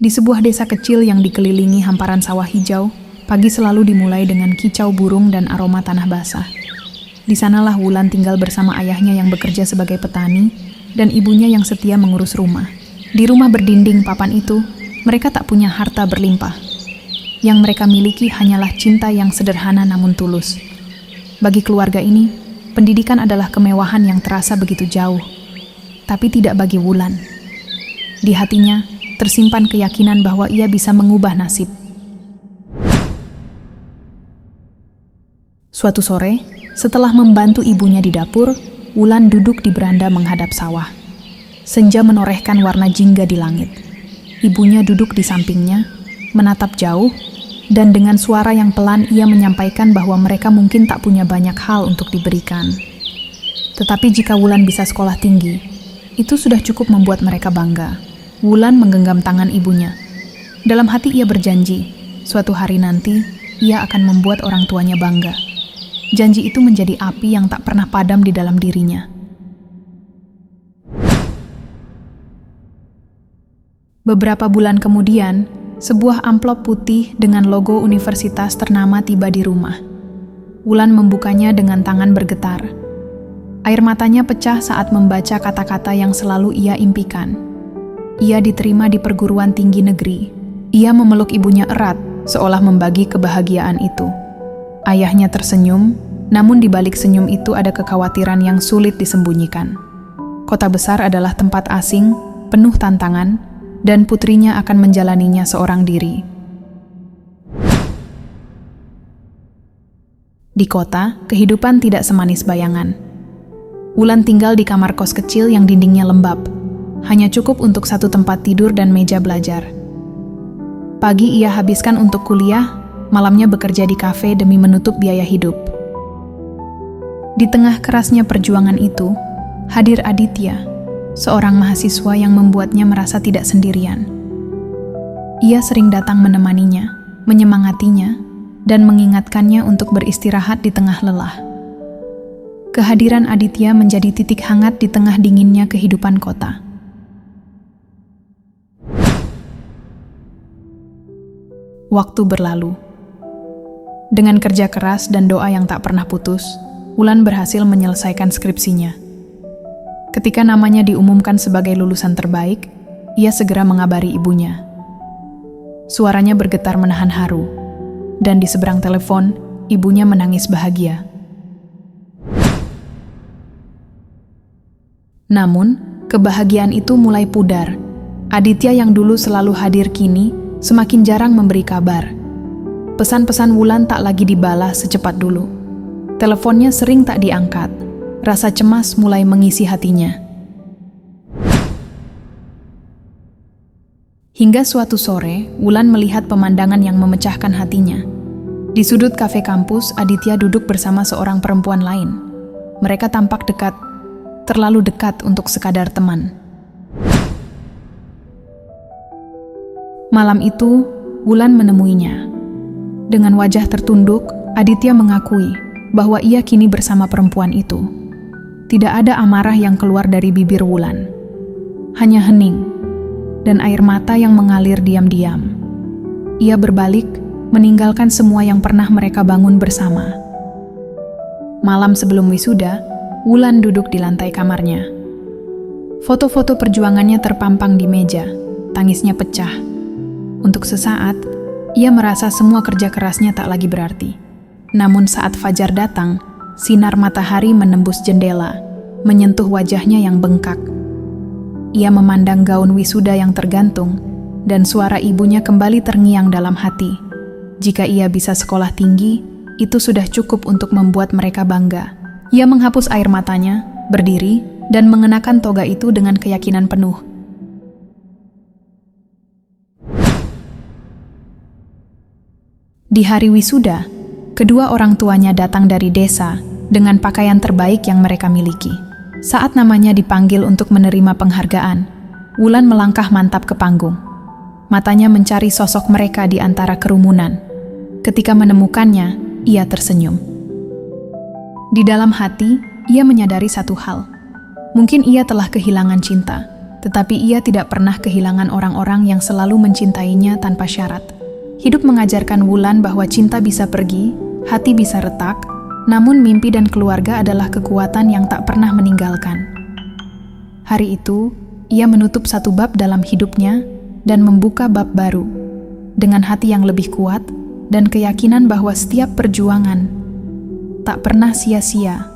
Di sebuah desa kecil yang dikelilingi hamparan sawah hijau, pagi selalu dimulai dengan kicau burung dan aroma tanah basah. Di sanalah Wulan tinggal bersama ayahnya yang bekerja sebagai petani dan ibunya yang setia mengurus rumah. Di rumah berdinding papan itu, mereka tak punya harta berlimpah. Yang mereka miliki hanyalah cinta yang sederhana namun tulus. Bagi keluarga ini, pendidikan adalah kemewahan yang terasa begitu jauh. Tapi tidak bagi Wulan. Di hatinya, tersimpan keyakinan bahwa ia bisa mengubah nasib. Suatu sore, setelah membantu ibunya di dapur, Wulan duduk di beranda menghadap sawah. Senja menorehkan warna jingga di langit. Ibunya duduk di sampingnya, menatap jauh, dan dengan suara yang pelan ia menyampaikan bahwa mereka mungkin tak punya banyak hal untuk diberikan. Tetapi jika Wulan bisa sekolah tinggi, itu sudah cukup membuat mereka bangga. Wulan menggenggam tangan ibunya. Dalam hati ia berjanji, suatu hari nanti ia akan membuat orang tuanya bangga. Janji itu menjadi api yang tak pernah padam di dalam dirinya. Beberapa bulan kemudian, sebuah amplop putih dengan logo universitas ternama tiba di rumah. Wulan membukanya dengan tangan bergetar. Air matanya pecah saat membaca kata-kata yang selalu ia impikan. Ia diterima di perguruan tinggi negeri. Ia memeluk ibunya erat, seolah membagi kebahagiaan itu. Ayahnya tersenyum, namun di balik senyum itu ada kekhawatiran yang sulit disembunyikan. Kota besar adalah tempat asing, penuh tantangan, dan putrinya akan menjalaninya seorang diri. Di kota, kehidupan tidak semanis bayangan. Wulan tinggal di kamar kos kecil yang dindingnya lembab. Hanya cukup untuk satu tempat tidur dan meja belajar. Pagi ia habiskan untuk kuliah, malamnya bekerja di kafe demi menutup biaya hidup. Di tengah kerasnya perjuangan itu, hadir Aditya, seorang mahasiswa yang membuatnya merasa tidak sendirian. Ia sering datang menemaninya, menyemangatinya, dan mengingatkannya untuk beristirahat di tengah lelah. Kehadiran Aditya menjadi titik hangat di tengah dinginnya kehidupan kota. Waktu berlalu. Dengan kerja keras dan doa yang tak pernah putus, Wulan berhasil menyelesaikan skripsinya. Ketika namanya diumumkan sebagai lulusan terbaik, ia segera mengabari ibunya. Suaranya bergetar menahan haru, dan di seberang telepon, ibunya menangis bahagia. Namun, kebahagiaan itu mulai pudar. Aditya yang dulu selalu hadir kini semakin jarang memberi kabar. Pesan-pesan Wulan tak lagi dibalas secepat dulu. Teleponnya sering tak diangkat. Rasa cemas mulai mengisi hatinya. Hingga suatu sore, Wulan melihat pemandangan yang memecahkan hatinya. Di sudut kafe kampus, Aditya duduk bersama seorang perempuan lain. Mereka tampak dekat, terlalu dekat untuk sekadar teman. Malam itu, Wulan menemuinya. Dengan wajah tertunduk, Aditya mengakui bahwa ia kini bersama perempuan itu. Tidak ada amarah yang keluar dari bibir Wulan. Hanya hening, dan air mata yang mengalir diam-diam. Ia berbalik, meninggalkan semua yang pernah mereka bangun bersama. Malam sebelum wisuda, Wulan duduk di lantai kamarnya. Foto-foto perjuangannya terpampang di meja, tangisnya pecah. Untuk sesaat, ia merasa semua kerja kerasnya tak lagi berarti. Namun saat fajar datang, sinar matahari menembus jendela, menyentuh wajahnya yang bengkak. Ia memandang gaun wisuda yang tergantung, dan suara ibunya kembali terngiang dalam hati. Jika ia bisa sekolah tinggi, itu sudah cukup untuk membuat mereka bangga. Ia menghapus air matanya, berdiri, dan mengenakan toga itu dengan keyakinan penuh. Di hari wisuda, kedua orang tuanya datang dari desa dengan pakaian terbaik yang mereka miliki. Saat namanya dipanggil untuk menerima penghargaan, Wulan melangkah mantap ke panggung. Matanya mencari sosok mereka di antara kerumunan. Ketika menemukannya, ia tersenyum. Di dalam hati, ia menyadari satu hal. Mungkin ia telah kehilangan cinta, Tetapi ia tidak pernah kehilangan orang-orang yang selalu mencintainya tanpa syarat. Hidup mengajarkan Wulan bahwa cinta bisa pergi, hati bisa retak, namun mimpi dan keluarga adalah kekuatan yang tak pernah meninggalkan. Hari itu, ia menutup satu bab dalam hidupnya dan membuka bab baru, dengan hati yang lebih kuat dan keyakinan bahwa setiap perjuangan tak pernah sia-sia